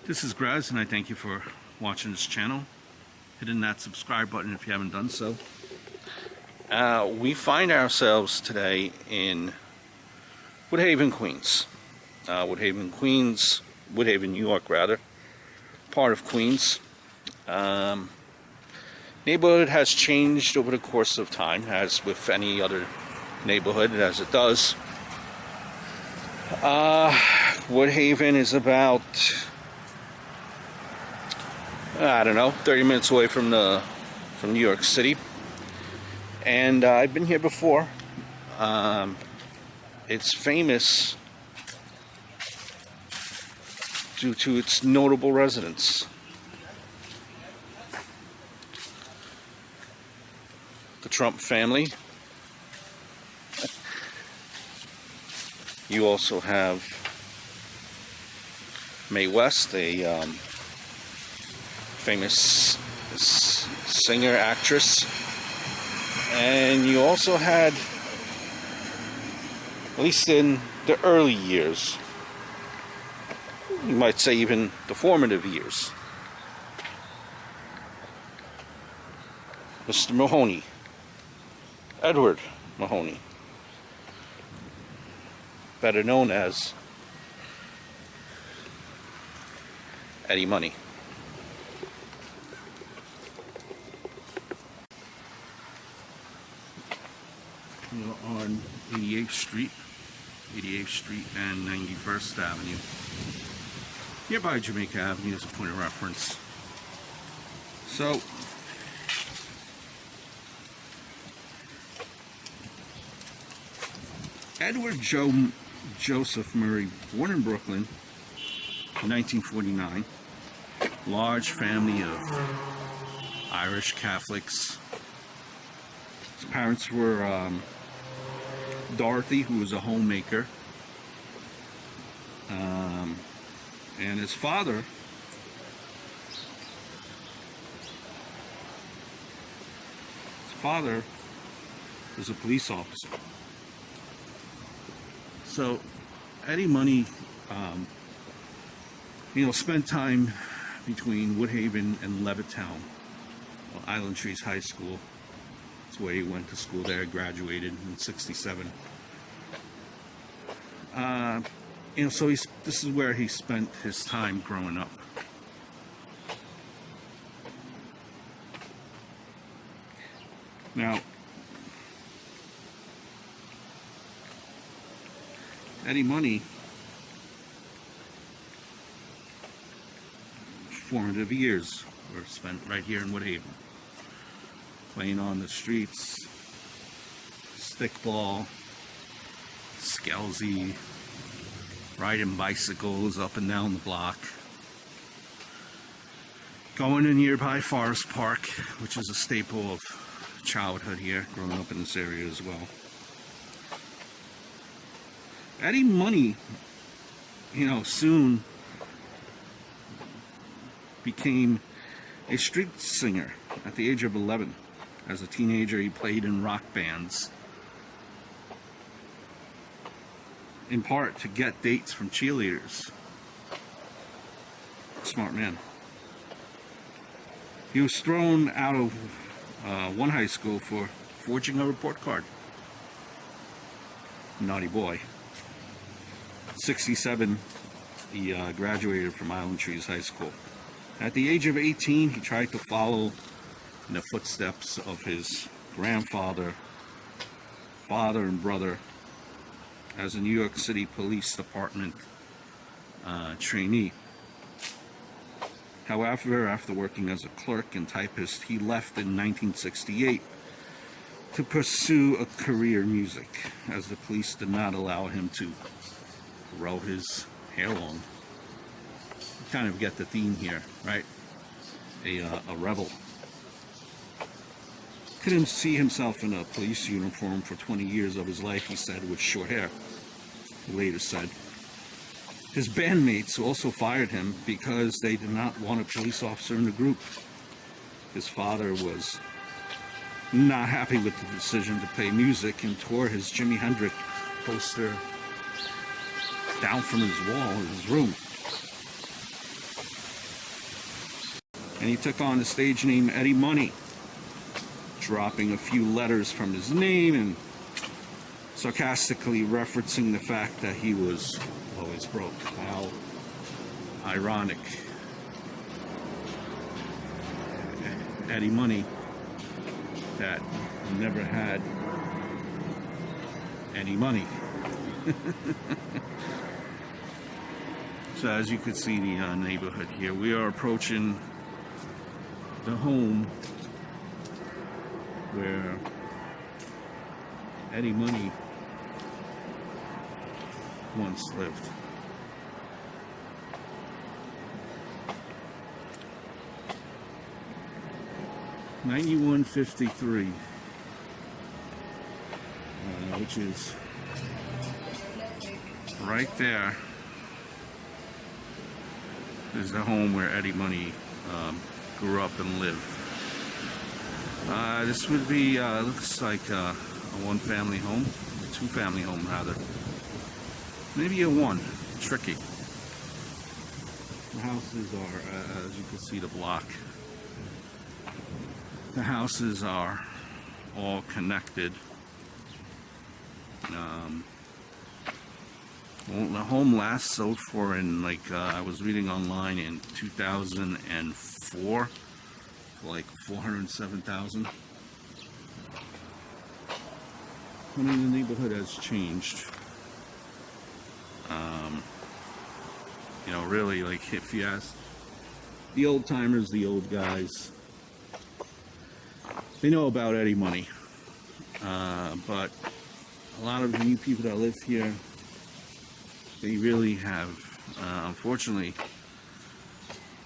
This is Grez, and I thank you for watching this channel. Hitting that subscribe button if you haven't done so. We find ourselves today in Woodhaven, Queens. Woodhaven, New York, rather. Part of Queens. Neighborhood has changed over the course of time, as with any other neighborhood, as it does. Woodhaven is about, I don't know, 30 minutes away from New York City, and I've been here before. It's famous due to its notable residents. The Trump family. You also have Mae West, a famous singer, actress, and you also had, at least in the early years, you might say even the formative years, Mr. Mahoney, Edward Mahoney, better known as Eddie Money. We're on 88th Street and 91st Avenue, nearby Jamaica Avenue as a point of reference. So, Edward Joseph Murray, born in Brooklyn in 1949, large family of Irish Catholics. His parents were Dorothy, who was a homemaker, and his father was a police officer. So Eddie Money, spent time between Woodhaven and Levittown, Island Trees High School. That's where he went to school there, graduated in '67. So this is where he spent his time growing up. Now, Eddie Money, formative years were spent right here in Woodhaven, playing on the streets, stickball, skelzy, riding bicycles up and down the block, going to nearby Forest Park, which is a staple of childhood here, growing up in this area as well. Eddie Money, soon became a street singer at the age of 11. As a teenager, he played in rock bands, in part to get dates from cheerleaders. Smart man. He was thrown out of one high school for forging a report card. Naughty boy. 67, he graduated from Island Trees High School. At the age of 18, he tried to follow in the footsteps of his grandfather, father, and brother as a New York City Police Department trainee. However, after working as a clerk and typist, he left in 1968 to pursue a career in music, as the police did not allow him to grow his hair long. You kind of get the theme here, right? A rebel. Couldn't see himself in a police uniform for 20 years of his life, he said, with short hair. He later said. His bandmates also fired him because they did not want a police officer in the group. His father was not happy with the decision to play music and tore his Jimi Hendrix poster down from his wall in his room. and he took on the stage name Eddie Money, dropping a few letters from his name and sarcastically referencing the fact that he was always broke. How ironic. Eddie Money that never had any money. So as you can see, the neighborhood here, we are approaching the home where Eddie Money once lived. $91.53, which is right there, is the home where Eddie Money grew up and lived. This would be, looks like a one-family home, a two-family home rather. Maybe a one, tricky. The houses are, as you can see, the block. The houses are all connected. Well, the home last sold for, in like I was reading online, in 2004, for like $407,000. I mean, the neighborhood has changed. You know, really, like, if you ask the old timers, the old guys, they know about Eddie Money. But a lot of the new people that live here, they really have, unfortunately,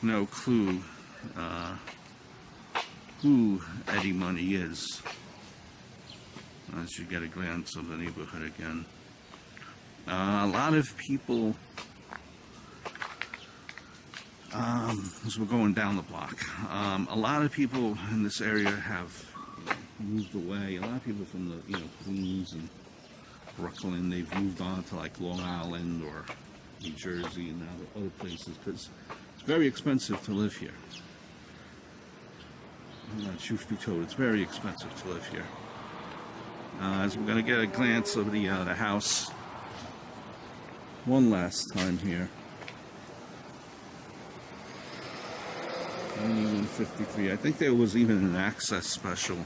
no clue who Eddie Money is. As you get a glance of the neighborhood again. A lot of people, as we're going down the block, a lot of people in this area have moved away. A lot of people from the, Queens and Brooklyn, they've moved on to like Long Island or New Jersey and other places, because it's very expensive to live here. Truth be told, it's very expensive to live here. As we're going to get a glance of the house one last time here. 91.53. I think there was even an access special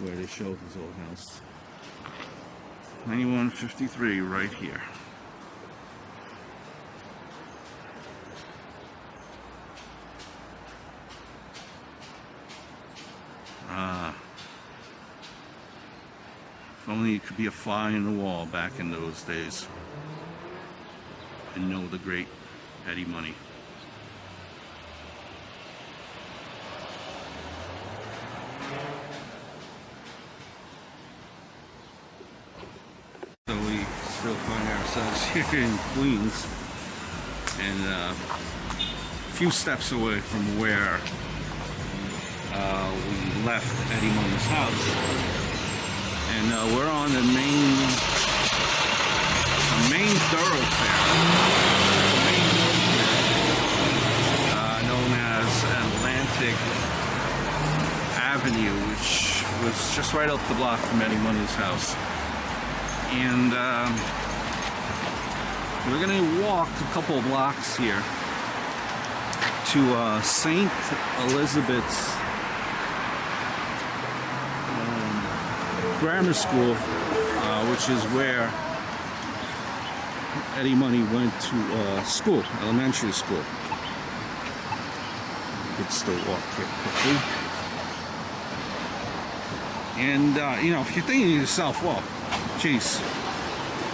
where they showed his old house. 91.53 right here. If only it could be a fly in the wall back in those days and know the great Eddie Money. So we still find ourselves here in Queens, and a few steps away from where we left Eddie Money's house. And we're on the main thoroughfare, known as Atlantic Avenue, which was just right up the block from Eddie Money's house. And we're going to walk a couple of blocks here to St. Elizabeth's Grammar School, which is where Eddie Money went to school, elementary school. You could still walk here quickly. And, if you're thinking to yourself, well, geez,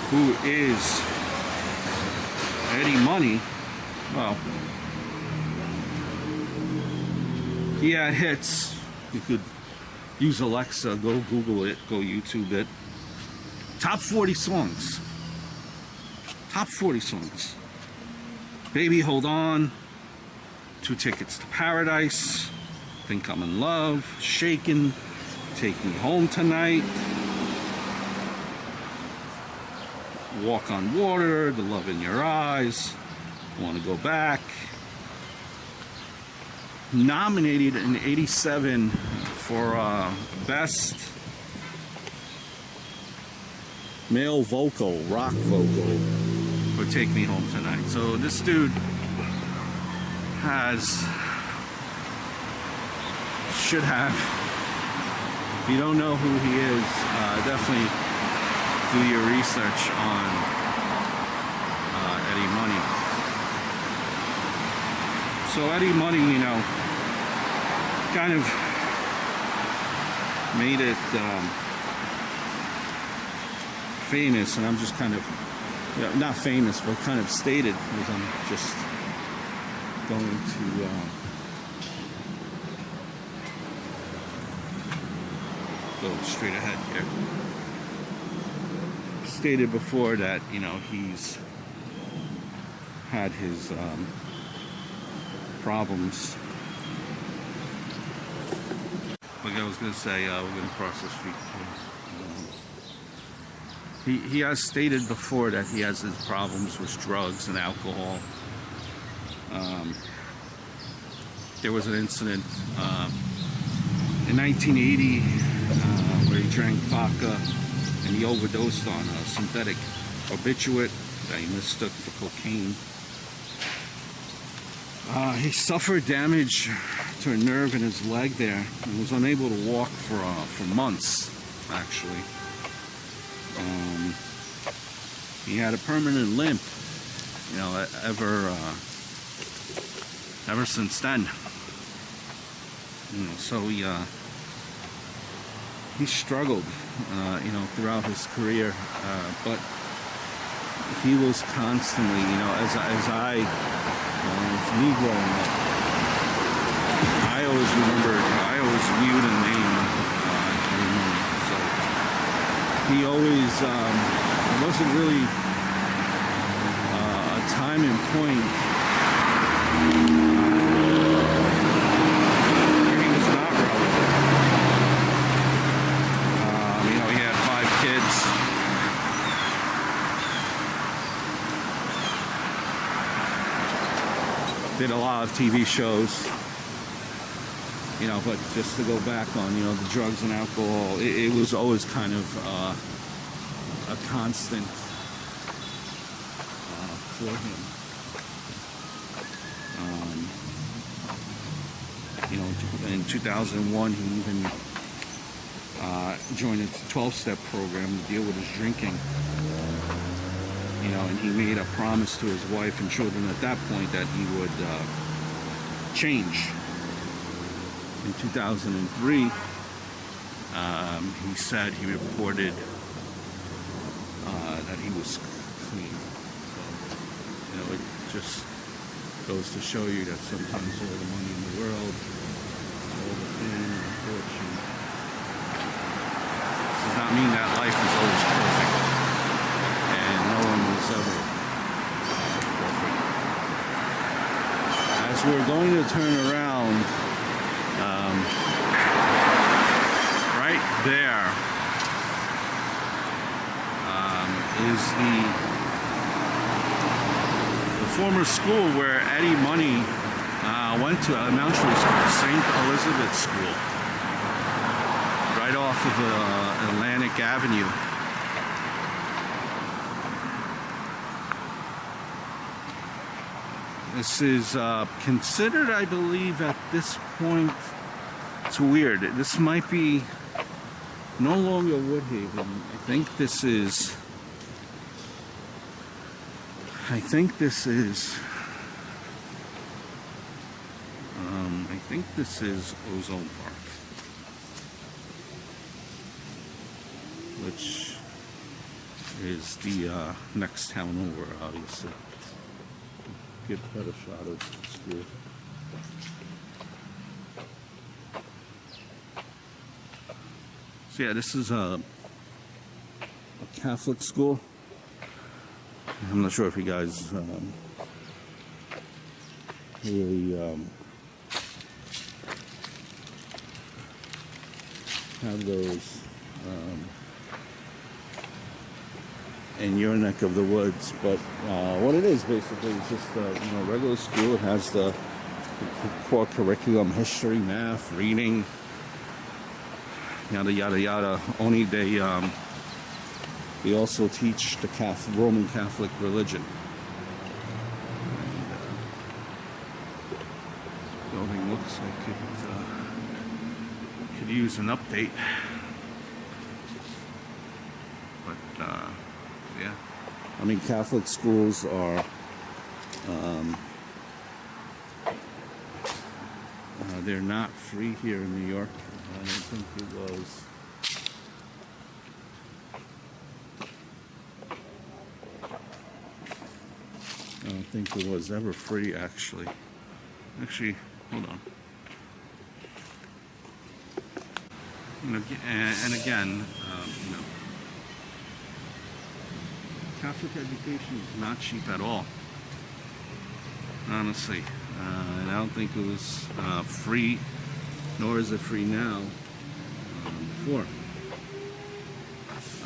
who is Eddie Money? Well, he had hits. You could use Alexa, go Google it, go YouTube it. Top 40 songs. Top 40 songs. Baby Hold On, 2 Tickets to Paradise, Think I'm in Love, Shakin', Take Me Home Tonight. Walk on Water, The Love in Your Eyes, Want to Go Back. Nominated in '87 for Best Male Vocal, Rock Vocal for Take Me Home Tonight. So this dude should have, if you don't know who he is, definitely do your research on Eddie Money. So Eddie Money, you know, kind of made it famous, and I'm just kind of, you know, not famous, but kind of stated, because I'm just going to go straight ahead here. Stated before that, you know, he's had his problems. Like I was going to say, we're going to cross the street here. He has stated before that he has his problems with drugs and alcohol. There was an incident in 1980 where he drank vodka and he overdosed on a synthetic barbiturate that he mistook for cocaine. He suffered damage to a nerve in his leg there and was unable to walk for months, actually. He had a permanent limp, you know, ever since then. You know, so he struggled, you know, throughout his career, but he was constantly, you know, as me growing up, I always viewed a name Eddie Money. So he always, it wasn't really a time and point where he was not relevant. You know, he had 5 kids. Did a lot of TV shows, you know, but just to go back on, you know, the drugs and alcohol, it was always kind of a constant for him. You know, in 2001, he even joined a 12-step program to deal with his drinking. You know, and he made a promise to his wife and children at that point that he would change. In 2003, he said he reported that he was clean. So, you know, it just goes to show you that sometimes all the money in the world, all the fame and fortune, does not mean that life is always perfect. And no one was ever perfect. As we're going to turn around, right there is the former school where Eddie Money went to, elementary school, St. Elizabeth's School, right off of Atlantic Avenue. This is considered, I believe, at this point, it's weird. This might be no longer Woodhaven. I think this is Ozone Park, which is the next town over, obviously. Get a better shot of the school. So yeah, this is a Catholic school. I'm not sure if you guys really have those in your neck of the woods. But what it is basically is just regular school. It has the core curriculum: history, math, reading, yada yada yada. Only they also teach the Roman Catholic religion. And, building looks like it could use an update. But yeah, I mean, Catholic schools are they're not free here in New York. I don't think it was. I don't think it was ever free, actually. Actually, hold on. And again, Catholic education is not cheap at all. Honestly, and I don't think it was free, nor is it free now. Before,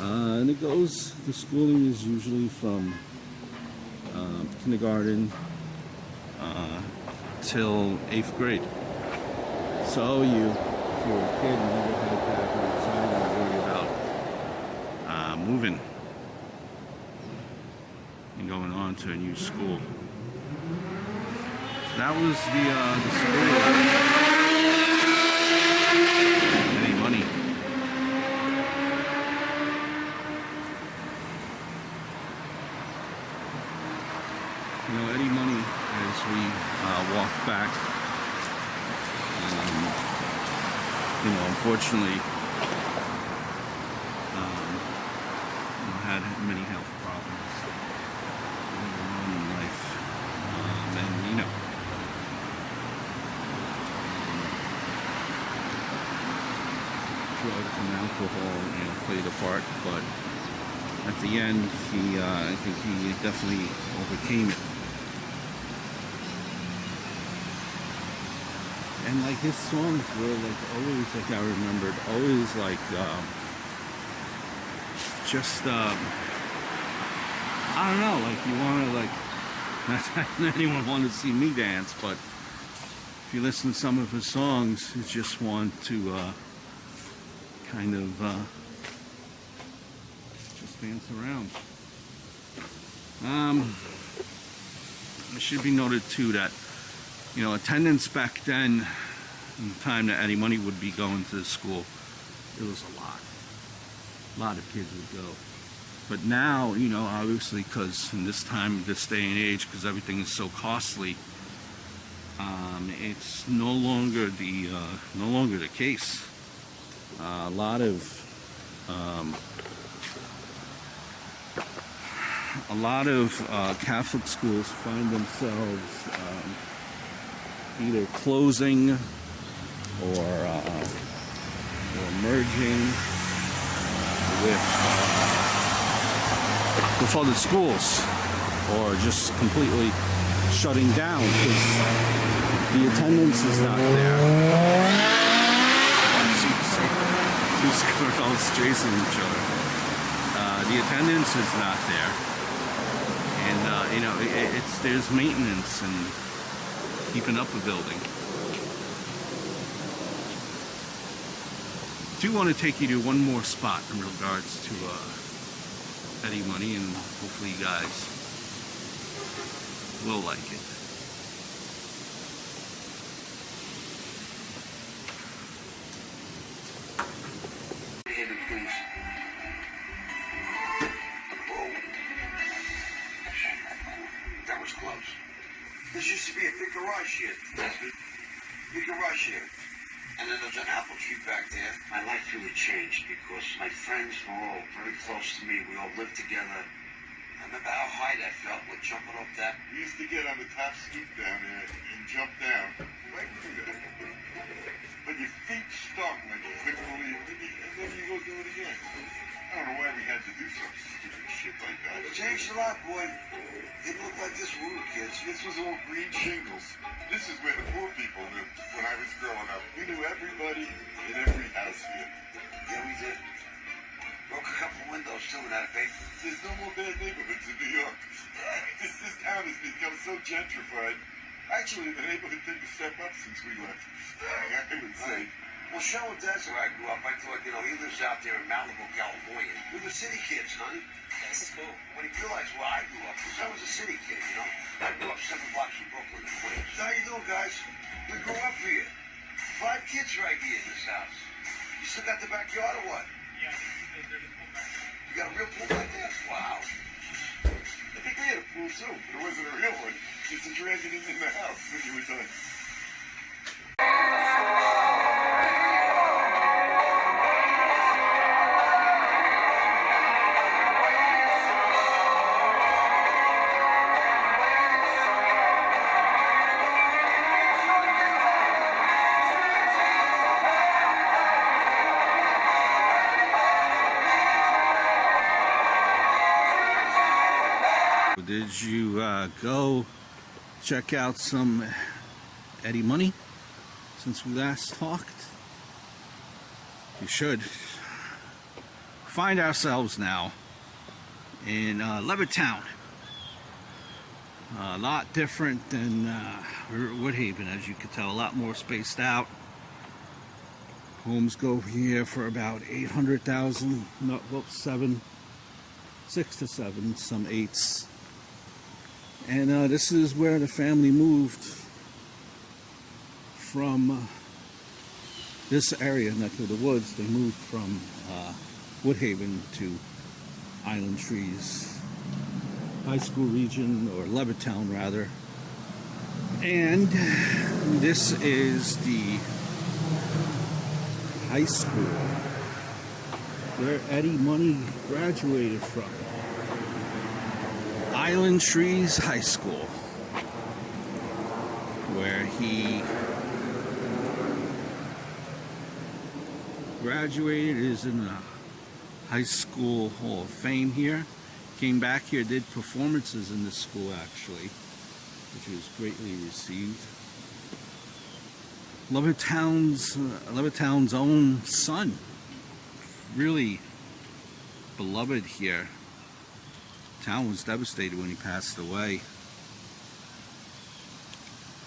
and it goes. The schooling is usually from kindergarten till 8th grade. So if you're a kid and never had that time to worry about moving and going on to a new school. So that was the school. Any money? Eddie Money, as we walk back, unfortunately, had many health problems in life, and drugs and alcohol, played a part, but at the end, I think he definitely overcame it. And like his songs were like always, like I remembered, always like just I don't know, like you want to not that anyone wanted to see me dance, but if you listen to some of his songs, you just want to kind of just dance around. It should be noted too that attendance back then, in the time that Eddie Money would be going to the school, it was a lot of kids would go. But now, obviously, because in this day and age, because everything is so costly, it's no longer the case. A lot of Catholic schools find themselves either closing or merging with other schools, or just completely shutting down because the attendance is not there. Two squirrels chasing each other. The attendance is not there, and there's maintenance and keeping up a building. I do want to take you to one more spot in regards to Eddie Money, and hopefully you guys will like it. Woodhaven, please. Whoa. That was close. This used to be a big garage here. Big garage here. And then there's an apple tree back there. My life really changed because my friends were all very close to me. We all lived together. I remember how high that felt with jumping up that. We used to get on the top stoop down there and jump down right through that. But your feet stuck like you couldn't believe it. And then you go do it again. I don't know why we had to do some stupid shit like that. It changed a lot, boy. It looked like this when we were kids. This was all green shingles. This is where the poor people lived when I was growing up. We knew everybody in every house here. Yeah, we did. Well, a couple windows too in that big. There's no more bad neighborhoods in New York. This town has become so gentrified. Actually, the neighborhood took a step up since we left. I would say. Well, Cheryl, that's where I grew up. I thought, he lives out there in Malibu, California. We were city kids, honey. This is cool. When he realized where I grew up, because I was a city kid, I grew up 7 blocks from Brooklyn and Queens. How you doing, guys? We grew up here. 5 kids right here in this house. You still got the backyard or what? Yeah, there's a pool back there. You got a real pool back there? Wow. I think we had a pool too, but it wasn't a real one. Just a dragging in the house when you were done. Did you go check out some Eddie Money since we last talked? You should. Find ourselves now in Levittown. A lot different than Woodhaven, as you can tell. A lot more spaced out. Homes go here for about 800,000. No, well, 6 to 7, some 8s. And this is where the family moved from this area, neck of the woods. They moved from Woodhaven to Island Trees High School region, or Levittown rather. And this is the high school where Eddie Money graduated from. Island Trees High School, where he graduated, is in the High School Hall of Fame here. Came back here, did performances in this school actually, which was greatly received. Levittown's own son, really beloved here. Town was devastated when he passed away.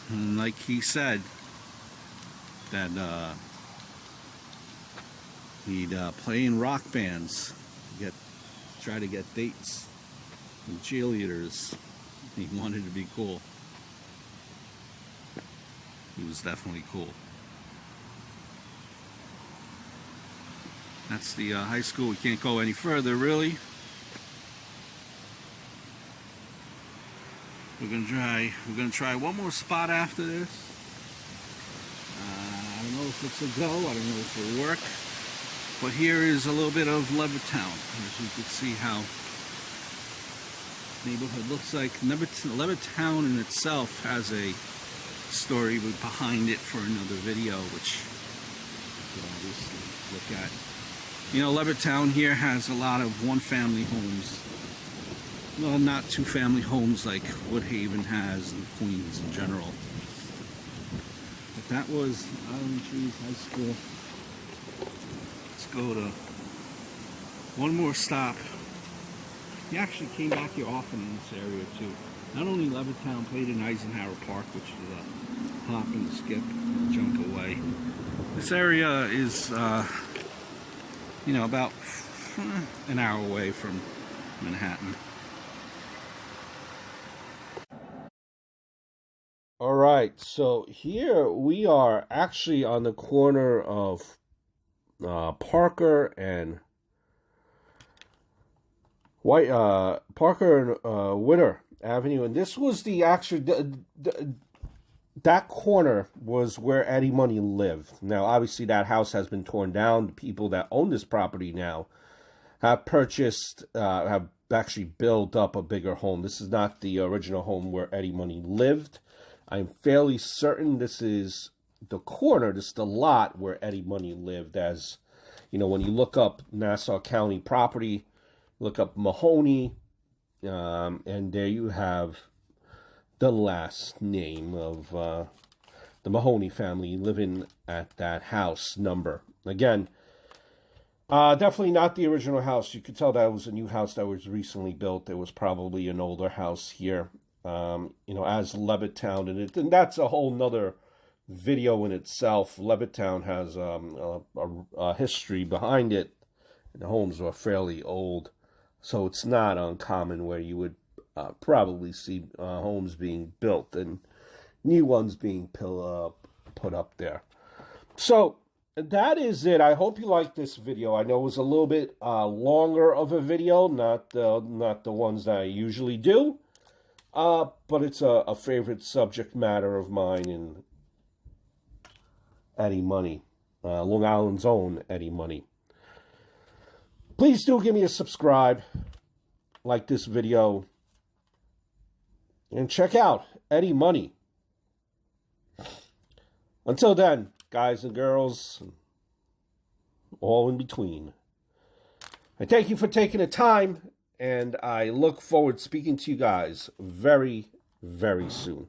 And like he said, that he'd play in rock bands, try to get dates and cheerleaders. He wanted to be cool. He was definitely cool. That's the high school. We can't go any further, really. We're gonna try one more spot after this. I don't know if it's a go. I don't know if it'll work. But here is a little bit of Levittown, as you can see how the neighborhood looks like. Levittown in itself has a story behind it for another video, which you can obviously look at. Levittown here has a lot of one-family homes. Well, not 2-family homes like Woodhaven has and Queens in general. But that was Island Trees High School. Let's go to one more stop. He actually came back here often in this area too. Not only Levittown, played in Eisenhower Park, which is a hop and skip and jump away. This area is, about an hour away from Manhattan. All right, so here we are actually on the corner of Parker and Witter Avenue, and this was the actual that corner was where Eddie Money lived. Now, obviously, that house has been torn down. The people that own this property now have purchased, have actually built up a bigger home. This is not the original home where Eddie Money lived. I'm fairly certain this is the corner, this is the lot where Eddie Money lived. As when you look up Nassau County property, look up Mahoney, and there you have the last name of the Mahoney family living at that house number. Again, Definitely not the original house. You could tell that was a new house that was recently built. There was probably an older house here, as Levittown. And that's a whole nother video in itself. Levittown has a history behind it. And the homes are fairly old. So it's not uncommon where you would probably see homes being built and new ones being put up there. So that is it. I hope you liked this video. I know it was a little bit longer of a video, not the ones that I usually do. But it's a favorite subject matter of mine and Eddie Money, Long Island's own Eddie Money. Please do give me a subscribe, like this video, and check out Eddie Money. Until then, guys and girls, all in between, I thank you for taking the time, and I look forward to speaking to you guys very, very soon.